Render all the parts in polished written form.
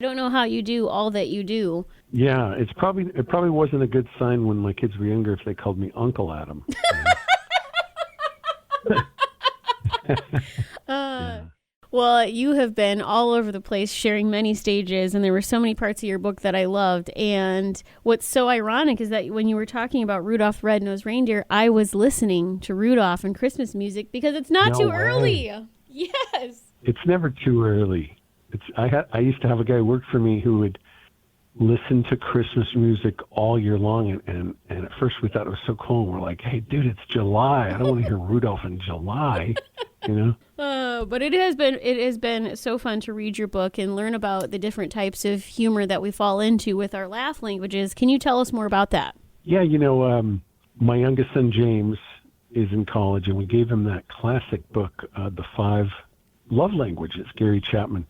I don't know how you do all that you do. Yeah, it probably wasn't a good sign when my kids were younger if they called me Uncle Adam. Uh, Yeah. well, you have been all over the place sharing many stages, and there were so many parts of your book that I loved. And what's so ironic is that when you were talking about Rudolph the Red-Nosed Reindeer, I was listening to Rudolph and Christmas music because it's not No too way. early. Yes. It's never too early. I used to have a guy who worked for me who would listen to Christmas music all year long, and at first we thought it was so cool. We're like, hey, dude, it's July. I don't want to hear Rudolph in July, you know? But it has been so fun to read your book and learn about the different types of humor that we fall into with our laugh languages. Can you tell us more about that? Yeah, my youngest son James is in college, and we gave him that classic book, The Five Love Languages, Gary Chapman.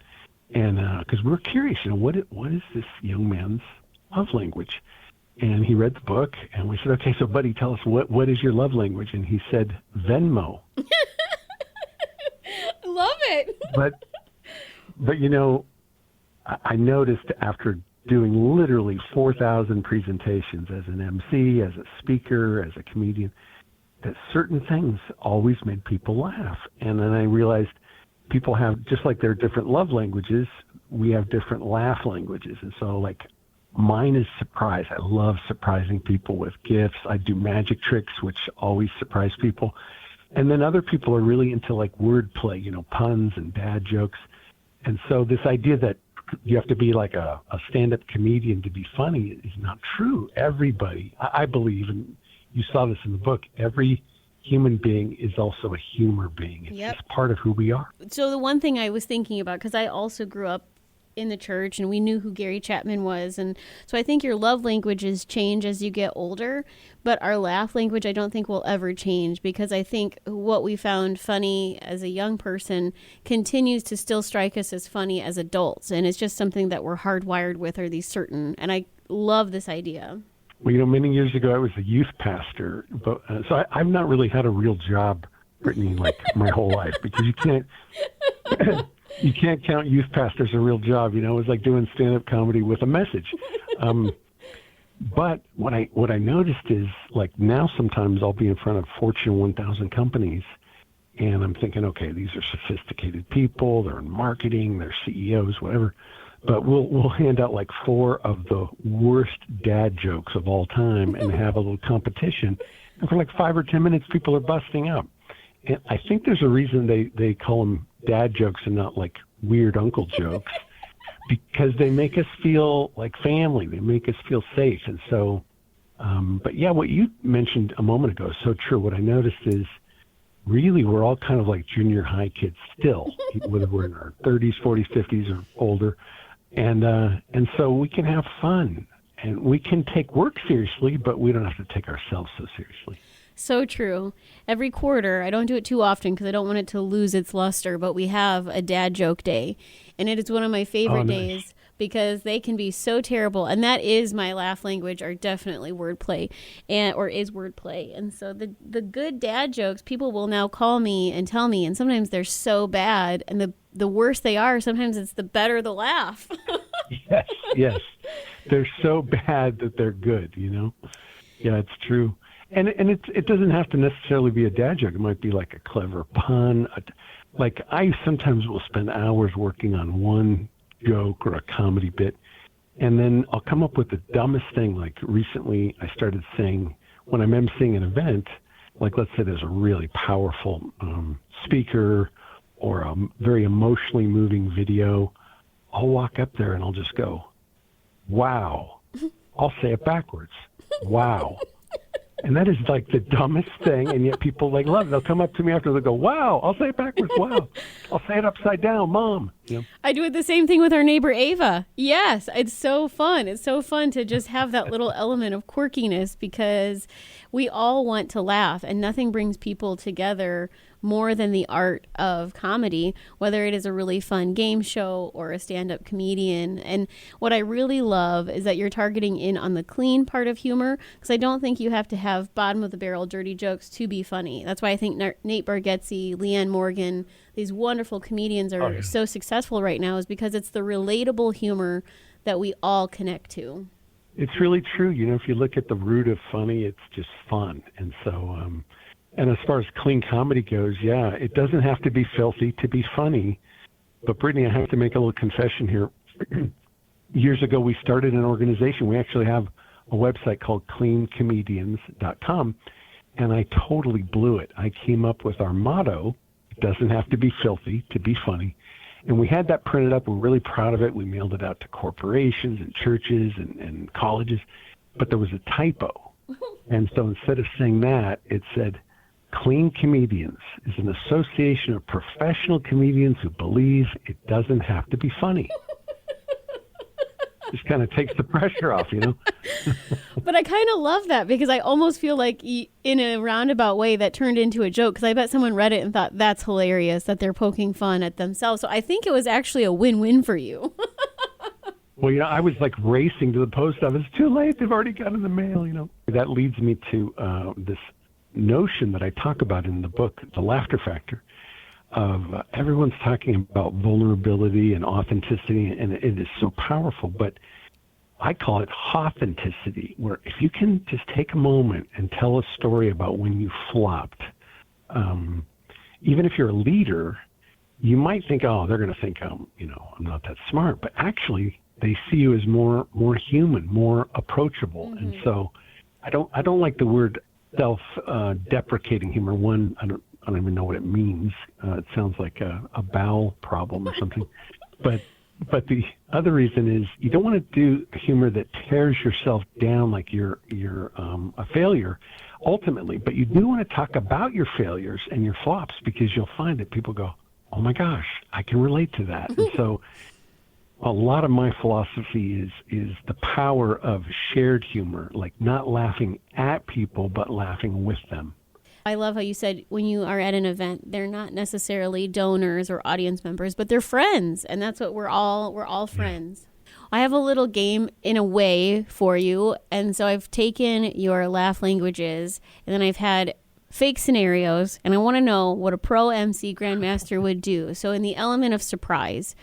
And because we were curious, what is this young man's love language? And he read the book, and we said, okay, so buddy, tell us what is your love language? And he said Venmo. Love it. But I noticed after doing literally 4,000 presentations as an MC, as a speaker, as a comedian, that certain things always made people laugh. And then I realized people have, just like there are different love languages, we have different laugh languages. And so, like, mine is surprise. I love surprising people with gifts. I do magic tricks, which always surprise people. And then other people are really into, like, wordplay, puns and dad jokes. And so this idea that you have to be like a stand-up comedian to be funny is not true. Everybody, I believe, and you saw this in the book, every human being is also a humor being. It's Yep. just part of who we are. So the one thing I was thinking about, because I also grew up in the church and we knew who Gary Chapman was, and so I think your love languages change as you get older, but our laugh language I don't think will ever change, because I think what we found funny as a young person continues to still strike us as funny as adults, and it's just something that we're hardwired with, are these certain, and I love this idea. Well, many years ago I was a youth pastor, but so I've not really had a real job, Brittany, like my whole life, because you can't you can't count youth pastors a real job. It was like doing stand-up comedy with a message. But what I noticed is, like, now sometimes I'll be in front of Fortune 1000 companies, and I'm thinking, okay, these are sophisticated people. They're in marketing, they're CEOs, whatever. But we'll hand out like 4 of the worst dad jokes of all time and have a little competition. And for like 5 or 10 minutes, people are busting up. And I think there's a reason they call them dad jokes and not like weird uncle jokes, because they make us feel like family. They make us feel safe. And so, but yeah, what you mentioned a moment ago is so true. What I noticed is really we're all kind of like junior high kids still, whether we're in our 30s, 40s, 50s, or older. And so we can have fun, and we can take work seriously, but we don't have to take ourselves so seriously. So true. Every quarter, I don't do it too often because I don't want it to lose its luster, but we have a dad joke day. And it is one of my favorite days because they can be so terrible. And that is my laugh language, are definitely wordplay, or is wordplay. And so the good dad jokes, people will now call me and tell me, and sometimes they're so bad, and the worse they are, sometimes it's the better the laugh. Yes. They're so bad that they're good, Yeah, it's true. And it doesn't have to necessarily be a dad joke. It might be like a clever pun. Like, I sometimes will spend hours working on one joke or a comedy bit, and then I'll come up with the dumbest thing. Like, recently I started saying, when I'm emceeing an event, like, let's say there's a really powerful speaker or a very emotionally moving video, I'll walk up there and I'll just go, wow. I'll say it backwards. Wow. And that is like the dumbest thing, and yet people love it. They'll come up to me after, they'll go, wow. I'll say it backwards, wow. I'll say it upside down, Mom. I do it the same thing with our neighbor Ava. Yes, it's so fun. It's so fun to just have that little element of quirkiness, because we all want to laugh, and nothing brings people together more than the art of comedy, whether it is a really fun game show or a stand-up comedian. And what I really love is that you're targeting in on the clean part of humor, because I don't think you have to have bottom of the barrel dirty jokes to be funny. That's why I think Nate Bargatze, Leanne Morgan, these wonderful comedians are Oh, yeah. so successful right now is because it's the relatable humor that we all connect to. It's really true. If you look at the root of funny, it's just fun. And so, and as far as clean comedy goes, yeah, it doesn't have to be filthy to be funny. But Brittany, I have to make a little confession here. Years ago, we started an organization. We actually have a website called cleancomedians.com, and I totally blew it. I came up with our motto, it doesn't have to be filthy to be funny. And we had that printed up. We're really proud of it. We mailed it out to corporations and churches and colleges, but there was a typo. And so instead of saying that, it said, Clean Comedians is an association of professional comedians who believe it doesn't have to be funny. Just kind of takes the pressure off, But I kind of love that because I almost feel like in a roundabout way that turned into a joke because I bet someone read it and thought that's hilarious that they're poking fun at themselves. So I think it was actually a win-win for you. Well, I was like racing to the post office. Too late. They've already got in the mail, That leads me to this notion that I talk about in the book, The Laughter Factor, of everyone's talking about vulnerability and authenticity, and it is so powerful, but I call it authenticity, where if you can just take a moment and tell a story about when you flopped, even if you're a leader, you might think, oh, they're going to think I'm not that smart, but actually they see you as more human, more approachable. Mm-hmm. And so I don't like the word self-deprecating humor. One, I don't even know what it means. It sounds like a bowel problem or something. But the other reason is you don't want to do humor that tears yourself down like you're a failure ultimately. But you do want to talk about your failures and your flops because you'll find that people go, oh my gosh, I can relate to that. And so a lot of my philosophy is the power of shared humor, like not laughing at people, but laughing with them. I love how you said when you are at an event, they're not necessarily donors or audience members, but they're friends. And that's what we're all friends. Yeah. I have a little game in a way for you. And so I've taken your laugh languages and then I've had fake scenarios. And I want to know what a pro MC Grandmaster would do. So in the element of surprise,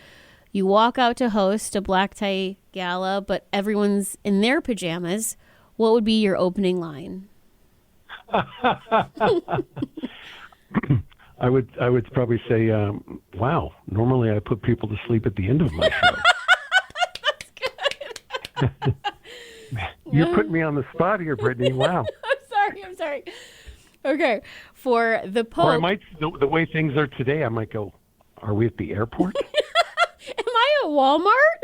you walk out to host a black tie gala, but everyone's in their pajamas. What would be your opening line? I would probably say, wow, normally I put people to sleep at the end of my show. That's good. You're putting me on the spot here, Brittany. Wow. I'm sorry. Okay. For the Pope. Or I might, the way things are today, I might go, are we at the airport? Am I at Walmart?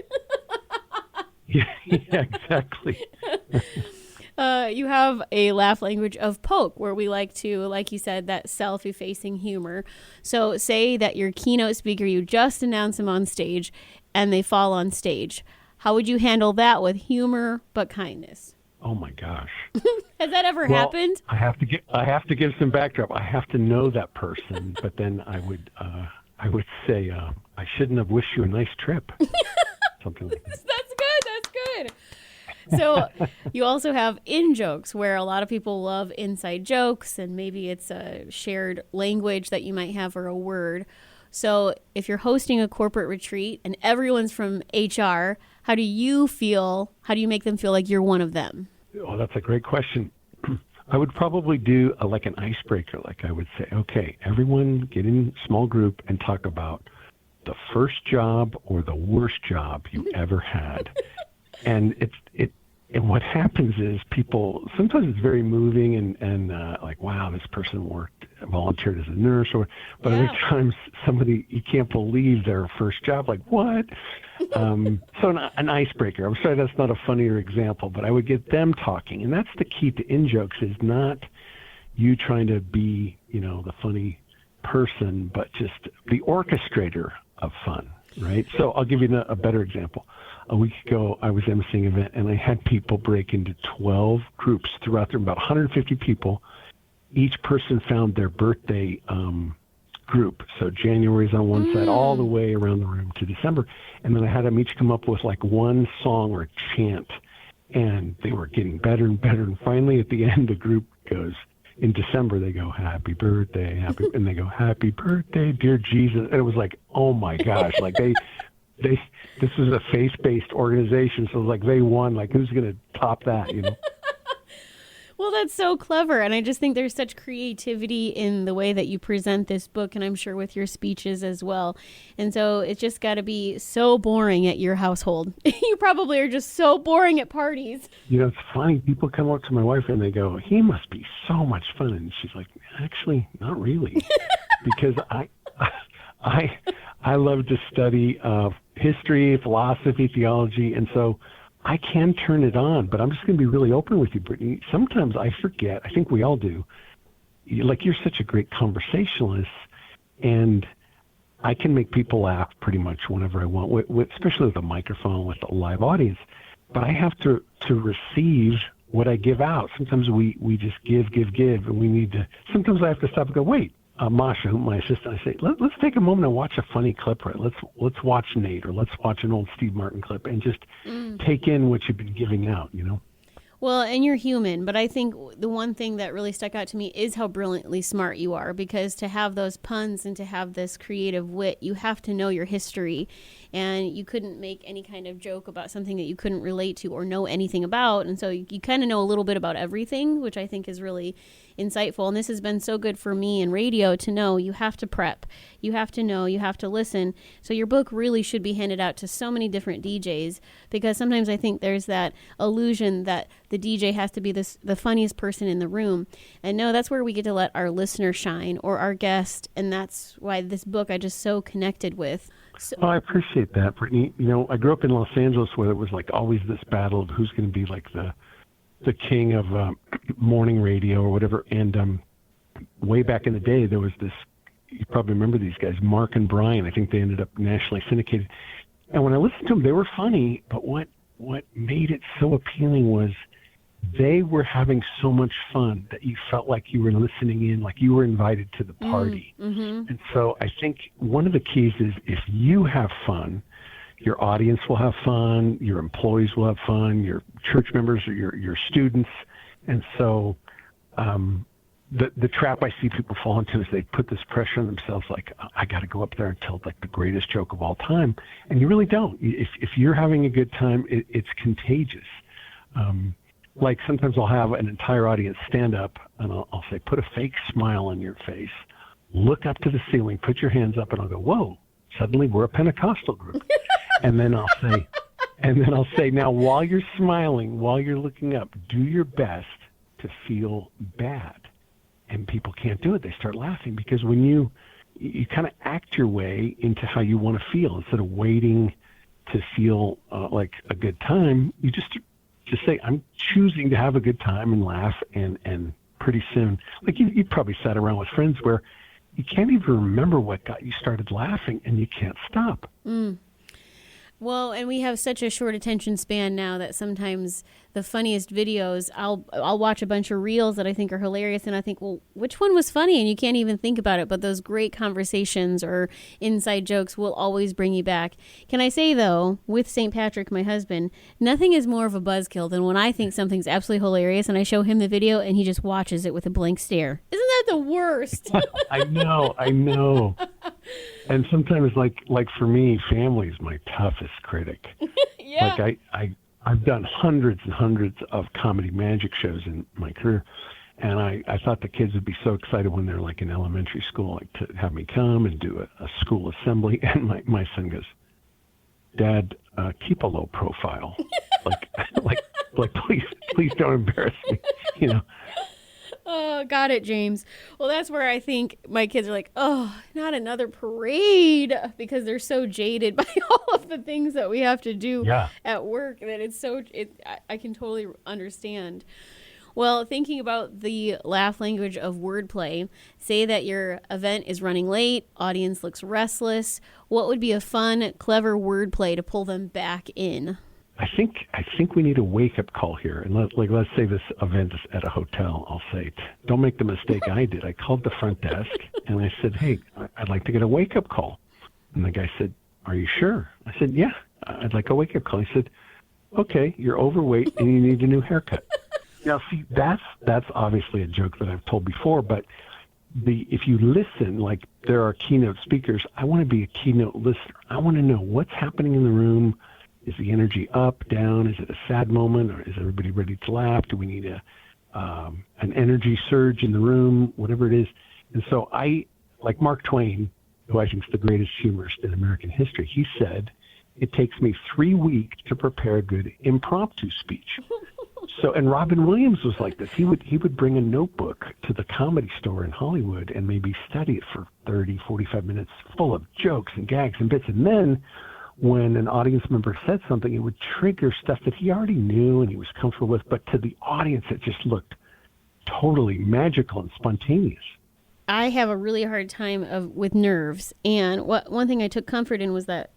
Yeah, exactly. You have a laugh language of poke where we like to, like you said, that self-effacing humor. So say that your keynote speaker, you just announce them on stage and they fall on stage. How would you handle that with humor but kindness? Oh my gosh. Has that ever happened? I have to give some backdrop. I have to know that person, but then I would say, I shouldn't have wished you a nice trip. Something like that. That's good. So you also have in-jokes where a lot of people love inside jokes and maybe it's a shared language that you might have or a word. So if you're hosting a corporate retreat and everyone's from HR, how do you make them feel like you're one of them? Oh, that's a great question. I would probably do like an icebreaker. Like I would say, okay, everyone get in a small group and talk about the first job or the worst job you ever had. And and what happens is people, sometimes it's very moving and like, wow, this person volunteered as a nurse, but other times somebody, you can't believe their first job, like what? So an icebreaker. I'm sorry that's not a funnier example, but I would get them talking. And that's the key to in-jokes is not you trying to be, the funny person, but just the orchestrator of fun, right? So I'll give you a better example. A week ago, I was emceeing an event, and I had people break into 12 groups throughout there, about 150 people. Each person found their birthday group. So January's on one side, all the way around the room to December. And then I had them each come up with like one song or chant, and they were getting better and better. And finally, at the end, the group goes, in December they go, happy birthday, and they go, happy birthday, dear Jesus. And it was like, oh my gosh, like this is a faith-based organization, so like they won. Like, who's going to top that, you know? Well, that's so clever. And I just think there's such creativity in the way that you present this book, and I'm sure with your speeches as well. And so it's just got to be so boring at your household. You probably are just so boring at parties. You know, it's funny. People come up to my wife and they go, he must be so much fun. And she's like, actually, not really. Because I love to study history, philosophy, theology, and so I can turn it on, but I'm just going to be really open with you, Brittany. Sometimes I forget. I think we all do. You're such a great conversationalist, and I can make people laugh pretty much whenever I want, especially with a microphone, with a live audience. But I have to receive what I give out. Sometimes we just give, and we need to. Sometimes I have to stop and go, wait. Masha, my assistant, I say, let's take a moment and watch a funny clip, right? Let's watch Nate, or let's watch an old Steve Martin clip, and just take in what you've been giving out, you know? Well, and you're human, but I think the one thing that really stuck out to me is how brilliantly smart you are, because to have those puns and to have this creative wit, you have to know your history, and you couldn't make any kind of joke about something that you couldn't relate to or know anything about, and so you kind of know a little bit about everything, which I think is really insightful. And this has been so good for me in radio to know you have to prep, you have to know, you have to listen. So your book really should be handed out to so many different DJs, because sometimes I think there's that illusion that the DJ has to be the funniest person in the room. And no, that's where we get to let our listener shine, or our guest. And that's why this book I just so connected with. So, I appreciate that, Brittany. You know, I grew up in Los Angeles where it was like always this battle of who's going to be like the king of morning radio or whatever. And way back in the day, there was this, you probably remember these guys, Mark and Brian. I think they ended up nationally syndicated. And when I listened to them, they were funny, but what made it so appealing was they were having so much fun that you felt like you were listening in, like you were invited to the party. Mm-hmm. And so I think one of the keys is if you have fun, your audience will have fun, your employees will have fun, your church members or your students. And so the trap I see people fall into is they put this pressure on themselves, like, I got to go up there and tell like the greatest joke of all time. And you really don't. If you're having a good time, it's contagious. Like sometimes I'll have an entire audience stand up and I'll say, put a fake smile on your face, look up to the ceiling, put your hands up, and I'll go, whoa, suddenly we're a Pentecostal group. And then I'll say, now while you're smiling, while you're looking up, do your best to feel bad. And people can't do it. They start laughing because when you kind of act your way into how you want to feel instead of waiting to feel like a good time, you just say, I'm choosing to have a good time and laugh. And pretty soon, like you probably sat around with friends where you can't even remember what got you started laughing and you can't stop. Well, and we have such a short attention span now that sometimes the funniest videos, I'll watch a bunch of reels that I think are hilarious, and I think, well, which one was funny? And you can't even think about it. But those great conversations or inside jokes will always bring you back. Can I say, though, with St. Patrick, my husband, nothing is more of a buzzkill than when I think something's absolutely hilarious and I show him the video and he just watches it with a blank stare. Isn't that the worst? I know. And sometimes, like for me, family is my toughest critic. Yeah. Like I've done hundreds and hundreds of comedy magic shows in my career, and I thought the kids would be so excited when they're like in elementary school, like to have me come and do a school assembly. And my son goes, Dad, keep a low profile. like please don't embarrass me, you know. Oh, got it, James. Well, that's where I think my kids are like, oh, not another parade, because they're so jaded by all of the things that we have to do at work that I can totally understand. Well, thinking about the laugh language of wordplay, say that your event is running late, audience looks restless. What would be a fun, clever wordplay to pull them back in? I think we need a wake-up call here. And let's say this event is at a hotel. I'll say, don't make the mistake I did. I called the front desk, and I said, hey, I'd like to get a wake-up call. And the guy said, are you sure? I said, yeah, I'd like a wake-up call. He said, okay, you're overweight, and you need a new haircut. Now, see, that's obviously a joke that I've told before, but if you listen, like there are keynote speakers, I want to be a keynote listener. I want to know what's happening in the room. Is the energy up, down? Is it a sad moment, or is everybody ready to laugh? Do we need an energy surge in the room? Whatever it is. And so I, like Mark Twain, who I think is the greatest humorist in American history, he said, it takes me 3 weeks to prepare a good impromptu speech. So, and Robin Williams was like this. He would bring a notebook to the Comedy Store in Hollywood and maybe study it for 30, 45 minutes full of jokes and gags and bits. And then when an audience member said something, it would trigger stuff that he already knew and he was comfortable with. But to the audience, it just looked totally magical and spontaneous. I have a really hard time with nerves. And one thing I took comfort in was that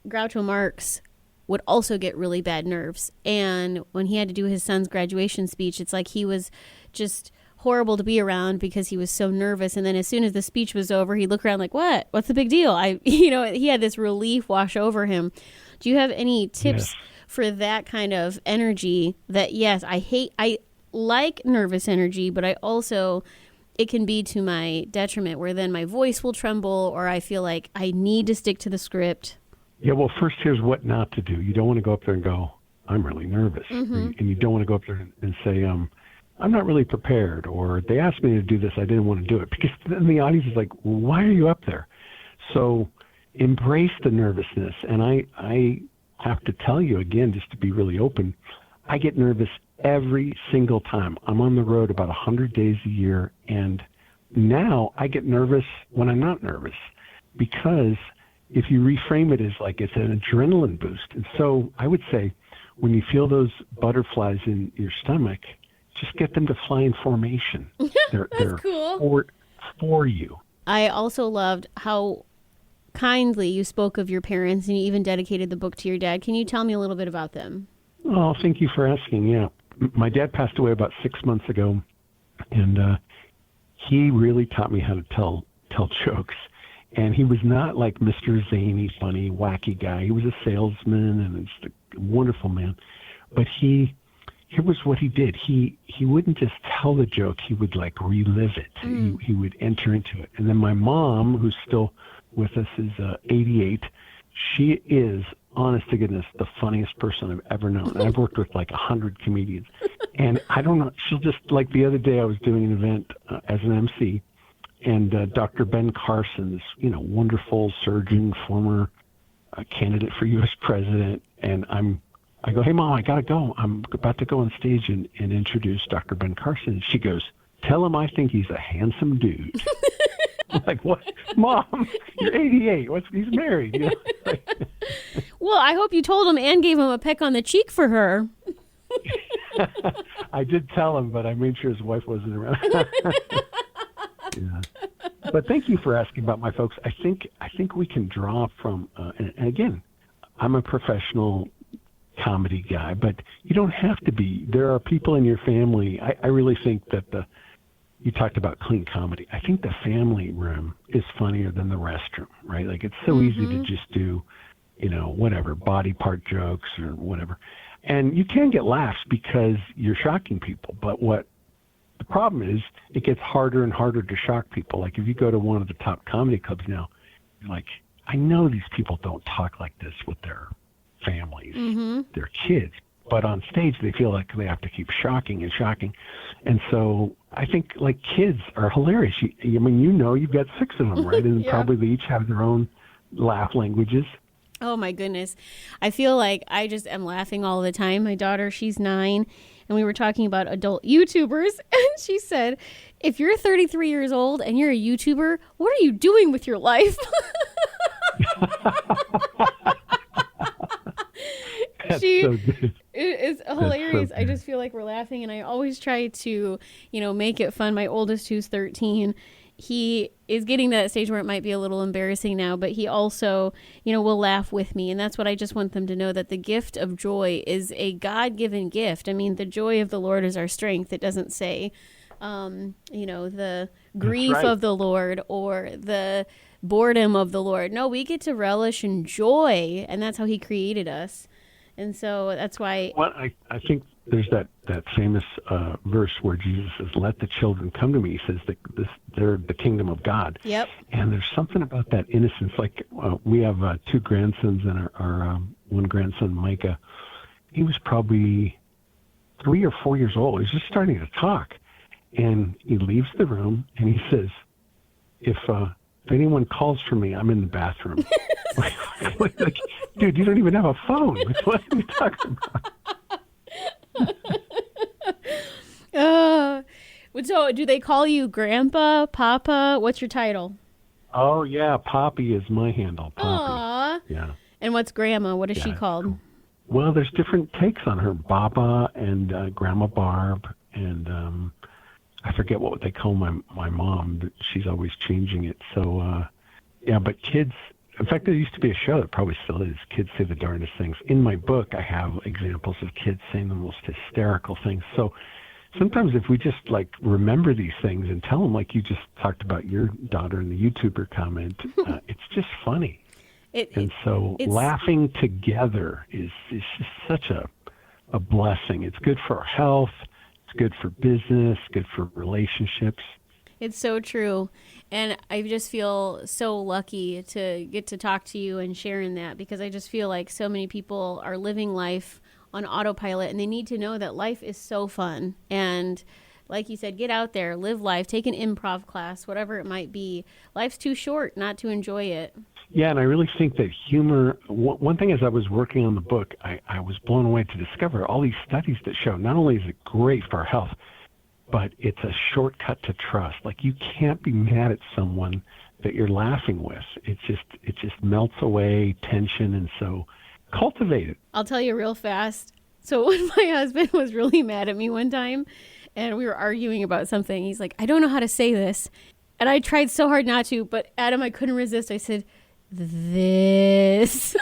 Groucho Marx would also get really bad nerves. And when he had to do his son's graduation speech, it's like he was just horrible to be around because he was so nervous. And then as soon as the speech was over, he'd look around like, what's the big deal? He had this relief wash over him. Do you have any tips for that kind of energy that, yes, I like nervous energy, but I also, it can be to my detriment where then my voice will tremble or I feel like I need to stick to the script. Yeah, well, first, here's what not to do. You don't want to go up there and go, I'm really nervous. Mm-hmm. And you don't want to go up there and say, I'm not really prepared, or they asked me to do this, I didn't want to do it. Because then the audience is like, well, why are you up there? So embrace the nervousness. And I have to tell you, again, just to be really open, I get nervous every single time. I'm on the road about 100 days a year, and now I get nervous when I'm not nervous because if you reframe it as like it's an adrenaline boost. And so I would say when you feel those butterflies in your stomach, just get them to fly in formation. They're cool. For you. I also loved how kindly you spoke of your parents and you even dedicated the book to your dad. Can you tell me a little bit about them? Oh, thank you for asking. Yeah. My dad passed away about 6 months ago, and he really taught me how to tell jokes. And he was not like Mr. Zany, funny, wacky guy. He was a salesman and just a wonderful man. But here was what he did. He wouldn't just tell the joke. He would like relive it. He would enter into it. And then my mom, who's still with us, is 88. She is, honest to goodness, the funniest person I've ever known. And I've worked with like 100 comedians. And I don't know, she'll just, like the other day I was doing an event as an MC, and Dr. Ben Carson, this wonderful surgeon, former candidate for U.S. president, and I go, hey, Mom, I got to go. I'm about to go on stage and introduce Dr. Ben Carson. And she goes, tell him I think he's a handsome dude. I'm like, what? Mom, you're 88. He's married. Well, I hope you told him and gave him a peck on the cheek for her. I did tell him, but I made sure his wife wasn't around. Yeah. But thank you for asking about my folks. I think we can draw from, and again, I'm a professional comedy guy, but you don't have to be. There are people in your family. I really think that you talked about clean comedy. I think the family room is funnier than the restroom, right? Like it's so easy to just do, whatever, body part jokes or whatever. And you can get laughs because you're shocking people. But what the problem is, it gets harder and harder to shock people. Like if you go to one of the top comedy clubs now, you're like, I know these people don't talk like this with their families, their kids, but on stage they feel like they have to keep shocking and shocking. And so I think like kids are hilarious. You've got 6 of them, right? And probably they each have their own laugh languages. Oh my goodness. I feel like I just am laughing all the time. My daughter, she's 9, and we were talking about adult YouTubers, and she said, if you're 33 years old and you're a YouTuber, what are you doing with your life? That's so good. It's hilarious. So I just feel like we're laughing, and I always try to, make it fun. My oldest, who's 13, he is getting to that stage where it might be a little embarrassing now, but he also, will laugh with me. And that's what I just want them to know, that the gift of joy is a God-given gift. I mean, the joy of the Lord is our strength. It doesn't say, the grief of the Lord or the boredom of the Lord. No, we get to relish in joy, and that's how he created us. And so that's why. Well, I think there's that famous verse where Jesus says, "Let the children come to me." He says that they're the kingdom of God. Yep. And there's something about that innocence. Like we have 2 grandsons, and our one grandson, Micah, he was probably 3 or 4 years old. He's just starting to talk, and he leaves the room and he says, "If anyone calls for me, I'm in the bathroom." like, dude, you don't even have a phone. What are you talking about? So do they call you Grandpa, Papa? What's your title? Oh, yeah, Poppy is my handle. Poppy. Aww. Yeah. And what's Grandma? What is she called? Cool. Well, there's different takes on her. Baba and Grandma Barb, and I forget what they call my mom, but she's always changing it. So, yeah, but kids, in fact, there used to be a show that probably still is, Kids Say the Darndest Things. In my book, I have examples of kids saying the most hysterical things. So sometimes if we just like remember these things and tell them, like you just talked about your daughter in the YouTuber comment, it's just funny. So laughing together is just such a blessing. It's good for our health. It's good for business, good for relationships. It's so true. And I just feel so lucky to get to talk to you and share in that, because I just feel like so many people are living life on autopilot, and they need to know that life is so fun. And like you said, get out there, live life, take an improv class, whatever it might be. Life's too short not to enjoy it. Yeah, and I really think that humor, one thing as I was working on the book, I was blown away to discover all these studies that show not only is it great for our health, but it's a shortcut to trust. Like, you can't be mad at someone that you're laughing with. It just melts away tension, and so cultivate it. I'll tell you real fast. So when my husband was really mad at me one time and we were arguing about something, he's like, "I don't know how to say this." And I tried so hard not to, but Adam, I couldn't resist. I said, "This."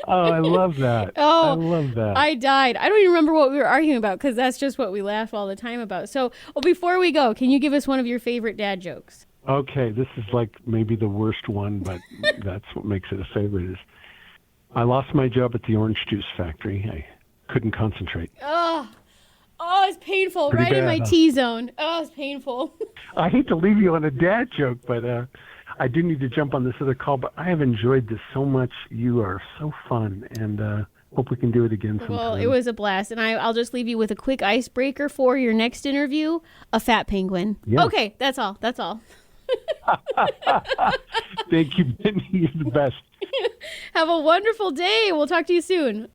Oh, I love that. Oh, I love that. I died. I don't even remember what we were arguing about, because that's just what we laugh all the time about. So before we go, can you give us one of your favorite dad jokes? Okay, this is like maybe the worst one, but that's what makes it a favorite. Is I lost my job at the orange juice factory. I couldn't concentrate. Oh, it's painful. Pretty right bad, in my T-zone. Oh, it's painful. I hate to leave you on a dad joke, but I do need to jump on this other call. But I have enjoyed this so much. You are so fun, and hope we can do it again sometime. Well, it was a blast. And I'll just leave you with a quick icebreaker for your next interview: a fat penguin. Yeah. Okay, that's all. That's all. Thank you, Benny. You're the best. Have a wonderful day. We'll talk to you soon.